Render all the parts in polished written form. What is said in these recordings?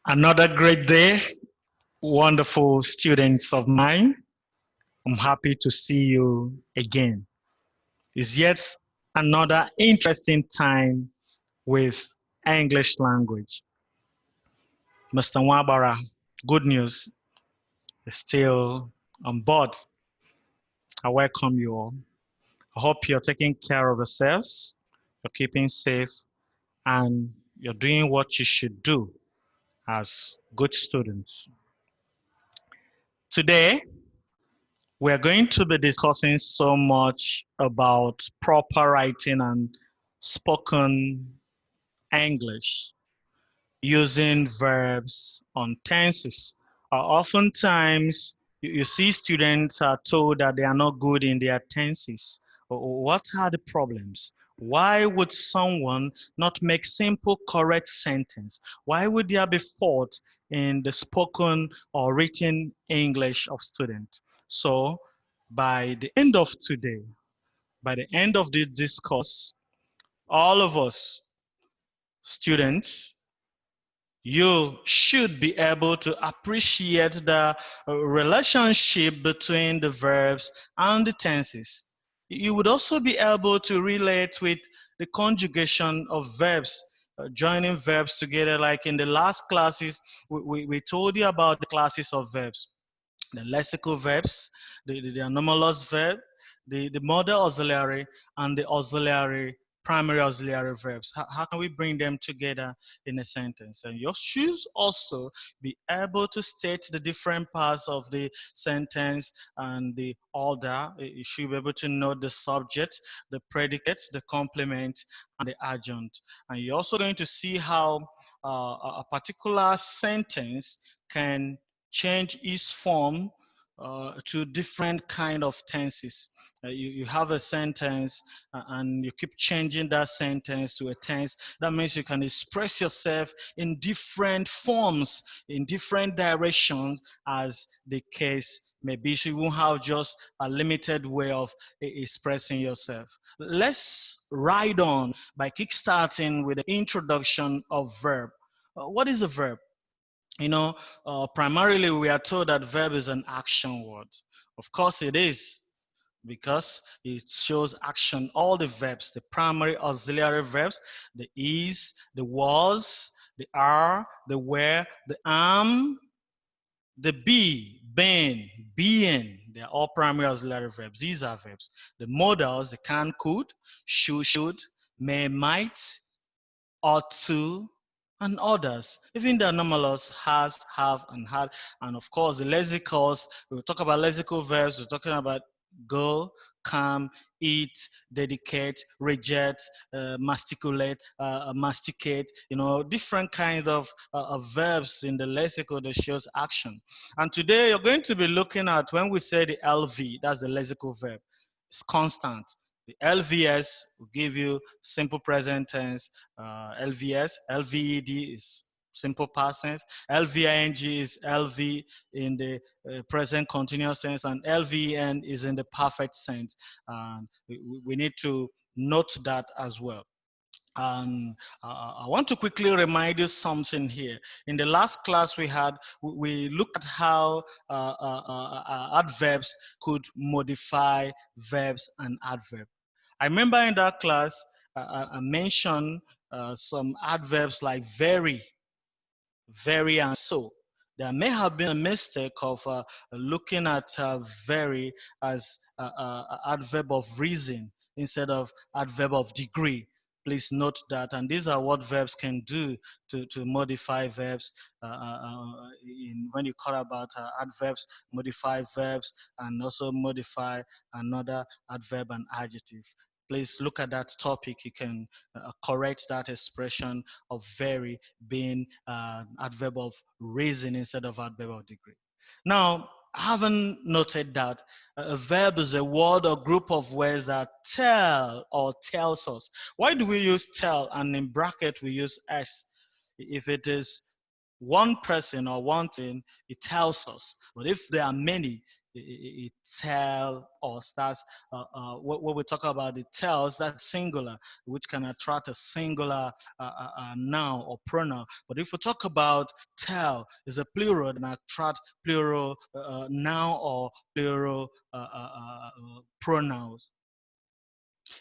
Another great day, wonderful students of mine. I'm happy to see you again. It's yet another interesting time with English language. Mr. Wabara, good news, is still on board. I welcome you all. I hope you're taking care of yourselves, you're keeping safe, and you're doing what you should do as good students. Today, we're going to be discussing so much about proper writing and spoken English using verbs on tenses. Oftentimes, you see students are told that they are not good in their tenses. What are the problems? Why would someone not make simple, correct sentence? Why would there be fault in the spoken or written English of students? So, by the end of today, by the end of the discourse, all of us students, you should be able to appreciate the relationship between the verbs and the tenses. You would also be able to relate with the conjugation of verbs, joining verbs together. Like in the last classes, we told you about the classes of verbs: the lexical verbs, the anomalous verb, the modal auxiliary, and the auxiliary, primary auxiliary verbs. How can we bring them together in a sentence? And you should also be able to state the different parts of the sentence and the order. You should be able to know the subject, the predicate, the complement, and the adjunct. And you're also going to see how a particular sentence can change its form to different kind of tenses. You have a sentence and you keep changing that sentence to a tense. That means you can express yourself in different forms, in different directions as the case may be. So you won't have just a limited way of expressing yourself. Let's ride on by kickstarting with the introduction of verb. What is a verb? Primarily we are told that verb is an action word. Of course it is, because it shows action. All the verbs, the primary auxiliary verbs, the is, the was, the are, the were, the am, the be, been, being, they're all primary auxiliary verbs. These are verbs. The modals, the can, could, should, may, might, ought to, and others. Even the anomalous: has, have, and had. And of course, the lexicals, we'll talk about lexical verbs, we're talking about go, come, eat, dedicate, reject, masticulate, masticate, different kinds of verbs in the lexical that shows action. And today you're going to be looking at, when we say the LV, that's the lexical verb, it's constant. The LVS will give you simple present tense. LVS, LVED is simple past tense. LVING is LV in the present continuous tense, and LVN is in the perfect sense. We need to note that as well. And I want to quickly remind you something here. In the last class we looked at how adverbs could modify verbs and adverb. I remember in that class I mentioned some adverbs like very, and so. There may have been a mistake of looking at very as adverb of reason instead of adverb of degree. Please note that. And these are what verbs can do to modify verbs. When you call about adverbs, modify verbs, and also modify another adverb and adjective. Please look at that topic. You can correct that expression of very being adverb of reason instead of adverb of degree. Now, having noted that a verb is a word or group of words that tell or tells us. Why do we use tell, and in bracket we use s? If it is one person or one thing, it tells us. But if there are many, it tell us. That's what we talk about. It tells, that's singular, which can attract a singular noun or pronoun. But if we talk about tell, is a plural, and attract plural noun or plural pronouns.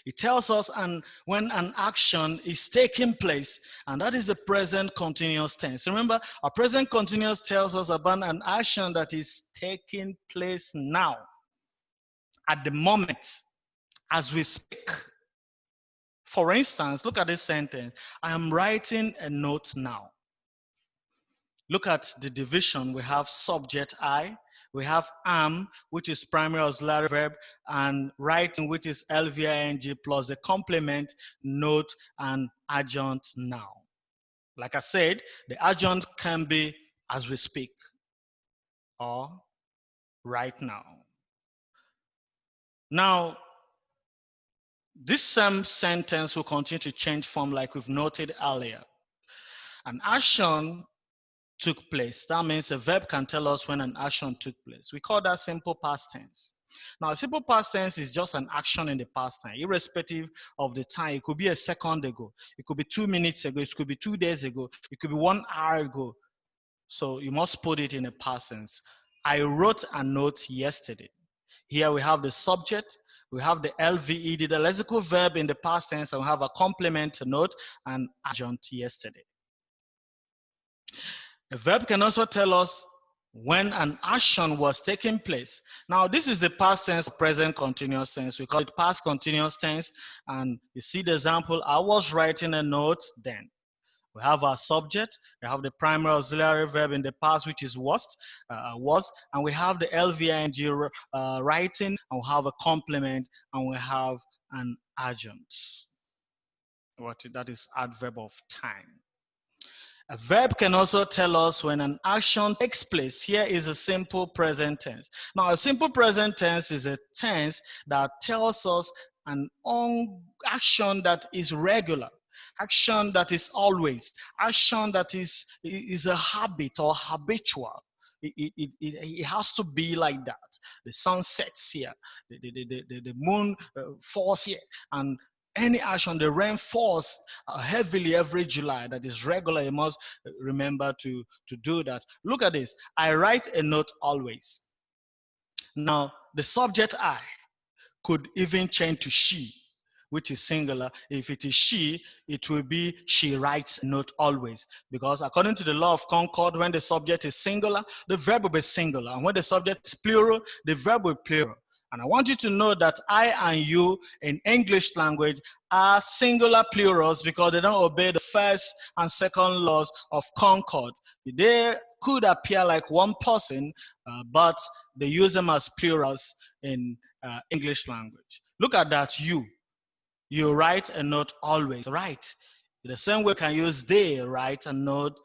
It tells us and when an action is taking place, and that is the present continuous tense. Remember, our present continuous tells us about an action that is taking place now, at the moment, as we speak. For instance, look at this sentence. I am writing a note now. Look at the division. We have subject I, we have am, which is primary auxiliary verb, and writing, which is LVING plus the complement, note, and adjunct noun. Like I said, the adjunct can be as we speak or right now. Now, this same sentence will continue to change form like we've noted earlier. An action took place. That means a verb can tell us when an action took place. We call that simple past tense. Now, simple past tense is just an action in the past time, irrespective of the time. It could be a second ago. It could be 2 minutes ago. It could be 2 days ago. It could be 1 hour ago. So you must put it in a past tense. I wrote a note yesterday. Here we have the subject. We have the LVED, the lexical verb in the past tense, and we have a complement, note, and adjunct yesterday. A verb can also tell us when an action was taking place. Now, this is the past tense, present continuous tense. We call it past continuous tense. And you see the example, I was writing a note then. We have our subject, we have the primary auxiliary verb in the past, which is was, and we have the LVING writing, and we have a complement, and we have an adjunct. That is adverb of time. A verb can also tell us when an action takes place. Here is a simple present tense. Now, a simple present tense is a tense that tells us an action that is regular, action that is always, action that is a habit or habitual. It has to be like that. The sun sets here, the moon falls here, and any action, the rain falls heavily every July, that is regular. You must remember to do that. Look at this. I write a note always. Now, the subject I could even change to she, which is singular. If it is she, it will be she writes a note always. Because according to the law of Concord, when the subject is singular, the verb will be singular. And when the subject is plural, the verb will be plural. And I want you to know that I and you in English language are singular plurals because they don't obey the first and second laws of Concord. They could appear like one person, but they use them as plurals in English language. Look at that, you. You write a note always, right? The same way you can use they, write a note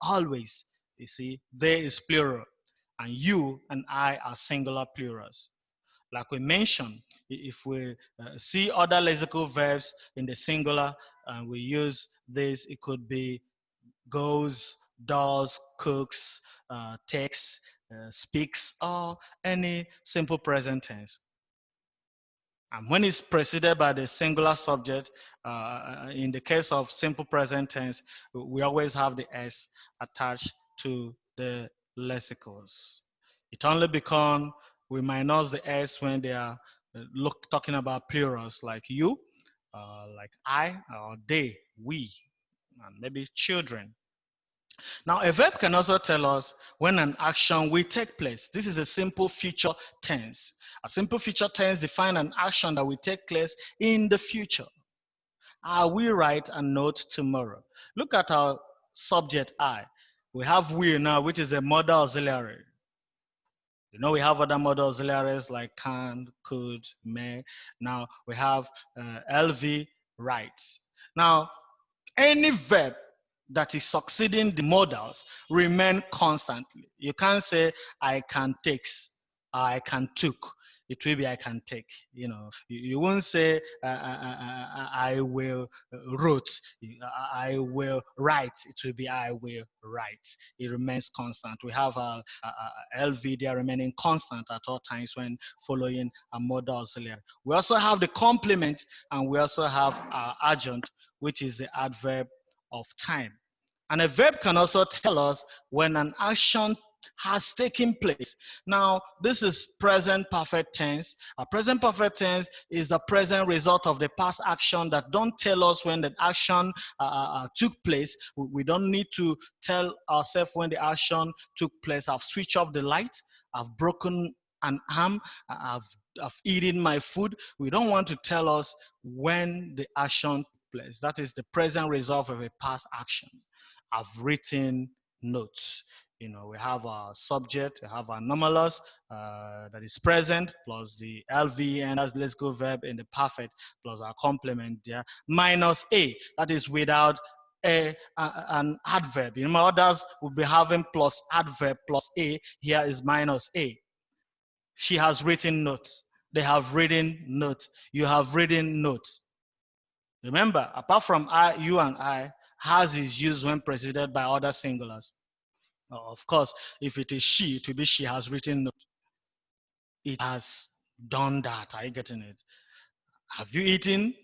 always. You see, they is plural, and you and I are singular plurals. Like we mentioned, if we see other lexical verbs in the singular and we use this, it could be goes, does, cooks, takes, speaks, or any simple present tense. And when it's preceded by the singular subject, in the case of simple present tense, we always have the S attached to the lexicals. It only becomes we minus the S when they are talking about plurals like you, like I, or they, we, and maybe children. Now, a verb can also tell us when an action will take place. This is a simple future tense. A simple future tense defines an action that will take place in the future. I will write a note tomorrow. Look at our subject I. We have will now, which is a modal auxiliary. You know, we have other modal auxiliaries like can, could, may. Now we have LV, write. Now, any verb that is succeeding the modals remain constantly. You can't say I can takes, I can took. it will be I can take. You won't say I will wrote, I will write. It will be I will write. It remains constant. We have a LV there remaining constant at all times when following a modal auxiliary. We also have the complement, and we also have our adjunct, which is the adverb of time. And a verb can also tell us when an action has taken place. Now, this is present perfect tense. A present perfect tense is the present result of the past action that don't tell us when the action took place. We don't need to tell ourselves when the action took place. I've switched off the light. I've broken an arm. I've eaten my food. We don't want to tell us when the action took place. That is the present result of a past action. I've written notes. We have our subject, we have our anomalous that is present, plus the LV and as let's go verb in the perfect, plus our complement there, minus A, that is without an adverb. Others will be having plus adverb plus A. Here is minus A. She has written notes. They have written notes. You have written notes. Remember, apart from I, you, and I, has is used when preceded by other singulars. Of course, if it is she, it will be she has written note. It has done that. Are you getting it? Have you eaten?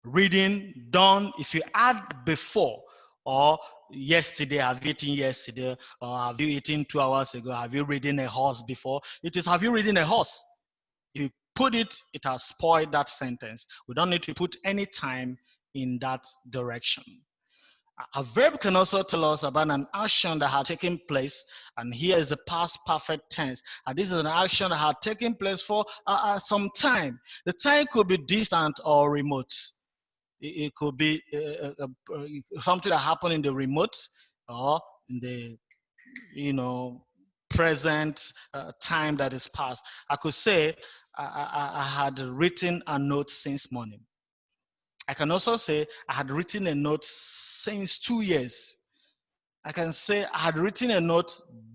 Reading, done. If you add before or yesterday, have you eaten yesterday? Or have you eaten 2 hours ago? Have you ridden a horse before? It is have you ridden a horse? If you put it, it has spoiled that sentence. We don't need to put any time in that direction. A verb can also tell us about an action that had taken place, and here is the past perfect tense. And this is an action that had taken place for some time. The time could be distant or remote. It could be something that happened in the remote or in the present time that is past. I could say I had written a note since morning. I can also say I had written a note since 2 years. I can say I had written a note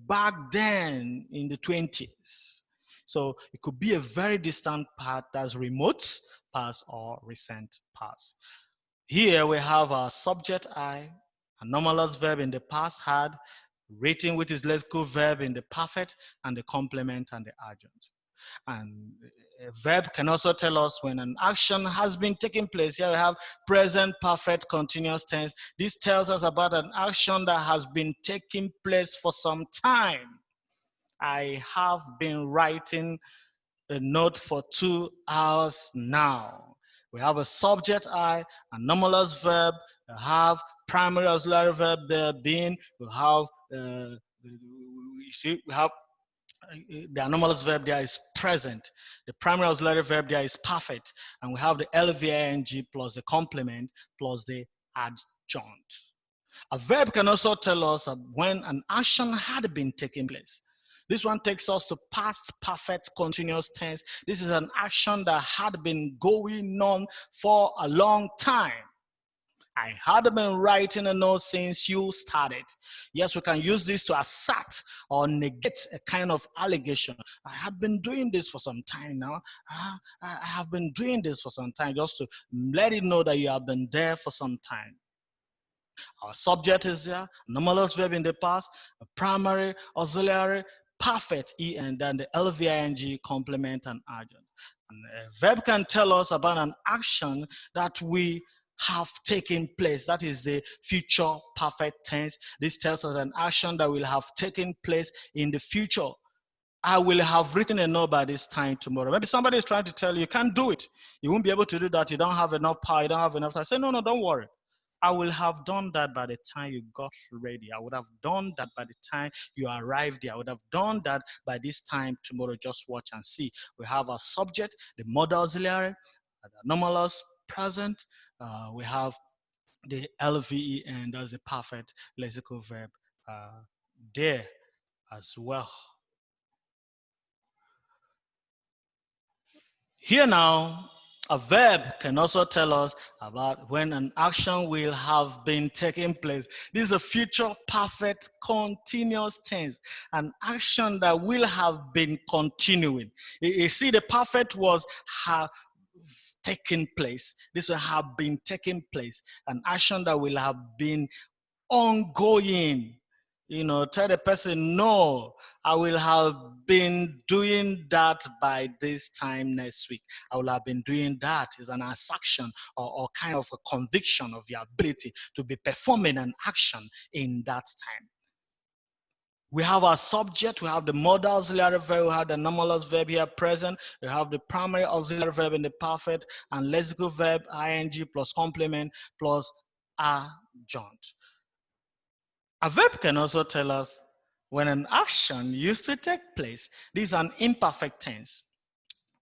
back then in the 20s. So it could be a very distant past, that's remote past or recent past. Here we have our subject I, anomalous verb in the past had, written with its lexical verb in the perfect, and the complement and the adjunct. And a verb can also tell us when an action has been taking place. Here we have present perfect continuous tense. This tells us about an action that has been taking place for some time. I have been writing a note for 2 hours now. We have a subject I, anomalous verb, have primary auxiliary verb there being, we have we have the anomalous verb there is present. The primary auxiliary verb there is perfect. And we have the LVING plus the complement plus the adjunct. A verb can also tell us when an action had been taking place. This one takes us to past perfect continuous tense. This is an action that had been going on for a long time. I had been writing a note since you started. Yes, we can use this to assert or negate a kind of allegation. I have been doing this for some time now. I have been doing this for some time, just to let it know that you have been there for some time. Our subject is there, anomalous verb in the past, a primary, auxiliary, perfect, and then the LVING, complement, and adjunct. And a verb can tell us about an action that we have taken place. That is the future perfect tense. This tells us an action that will have taken place in the future. I will have written a note by this time tomorrow. Maybe somebody is trying to tell you, you can't do it. You won't be able to do that. You don't have enough power. You don't have enough time. Say, no, don't worry. I will have done that by the time you got ready. I would have done that by the time you arrived there. I would have done that by this time tomorrow. Just watch and see. We have our subject, the modal auxiliary, the anomalous present. We have the LVE, and that's the perfect lexical verb there as well. Here now, A verb can also tell us about when an action will have been taking place. This is a future perfect continuous tense, an action that will have been continuing. You see, the perfect was have taken place. This will have been taking place, an action that will have been ongoing. Tell the person, no, I will have been doing that by this time next week. I will have been doing that is an assertion or kind of a conviction of your ability to be performing an action in that time. We have our subject, we have the modal auxiliary verb, we have the anomalous verb here present, we have the primary auxiliary verb in the perfect, and lexical verb, ing plus complement plus adjunct. A verb can also tell us when an action used to take place. This is an imperfect tense.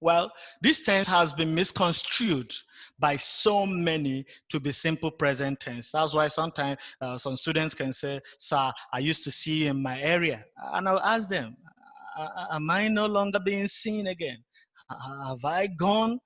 Well, this tense has been misconstrued by so many to be simple present tense. That's why sometimes some students can say, sir, I used to see you in my area. And I'll ask them, am I no longer being seen again? Have I gone?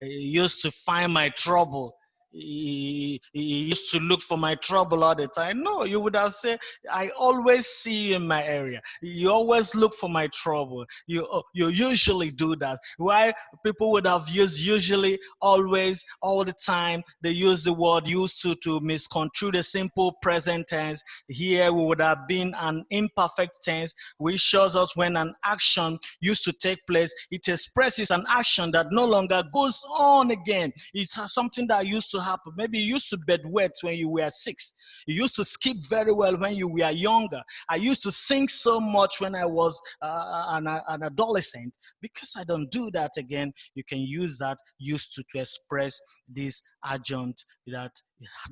He used to find my trouble. He used to look for my trouble all the time. No, you would have said, I always see you in my area. You always look for my trouble. You usually do that. Why people would have used usually, always, all the time. They use the word used to misconstrue the simple present tense. Here we would have been an imperfect tense, which shows us when an action used to take place. It expresses an action that no longer goes on again. It's something that used to happen. Maybe you used to bedwet when you were 6. You used to skip very well when you were younger. I used to sing so much when I was an adolescent. Because I don't do that again, you can use that used to express this adjunct that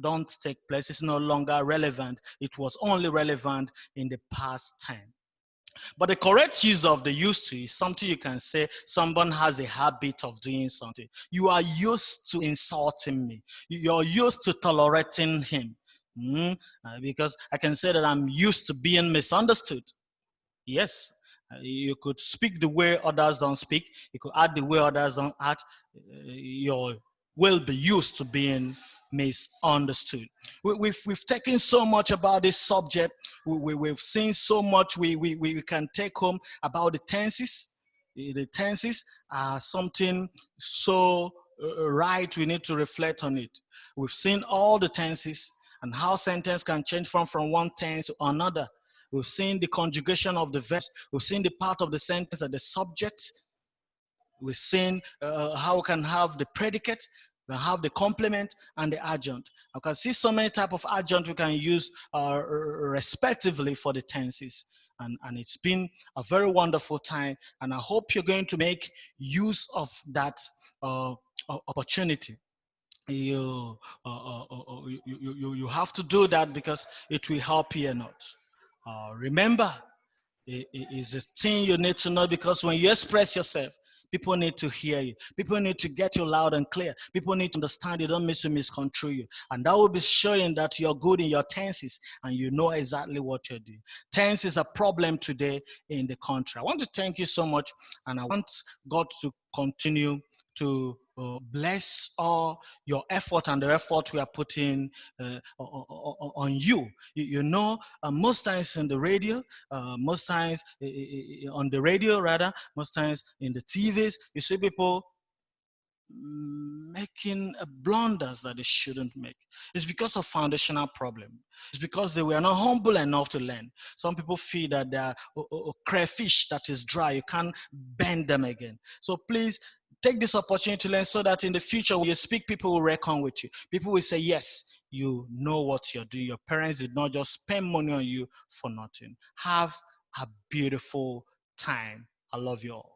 don't take place. It's no longer relevant. It was only relevant in the past time. But the correct use of the used to is something you can say someone has a habit of doing something. You are used to insulting me. You're used to tolerating him. Because I can say that I'm used to being misunderstood. Yes. You could speak the way others don't speak. You could act the way others don't act. You will be used to being misunderstood. We've taken so much about this subject. We've seen so much we can take home about the tenses. The tenses are something so right, we need to reflect on it. We've seen all the tenses and how sentence can change from one tense to another. We've seen the conjugation of the verbs. We've seen the part of the sentence that the subject. We've seen how we can have the predicate, we can have the complement and the adjunct. You can see so many types of adjunct we can use respectively for the tenses. And it's been a very wonderful time. And I hope you're going to make use of that opportunity. You have to do that because it will help you a lot. Remember, it is a thing you need to know, because when you express yourself, people need to hear you. People need to get you loud and clear. People need to understand you, don't misconstrue you. And that will be showing that you're good in your tenses and you know exactly what you're doing. Tense is a problem today in the country. I want to thank you so much, and I want God to continue to bless all your effort and the effort we are putting on you. Most times in the radio, most times on the radio rather, most times in the TVs, you see people making blunders that they shouldn't make. It's because of foundational problem. It's because they were not humble enough to learn. Some people feel that they are crayfish that is dry. You can't bend them again. So please take this opportunity to learn, so that in the future when you speak, people will reckon with you. People will say, yes, you know what you're doing. Your parents did not just spend money on you for nothing. Have a beautiful time. I love you all.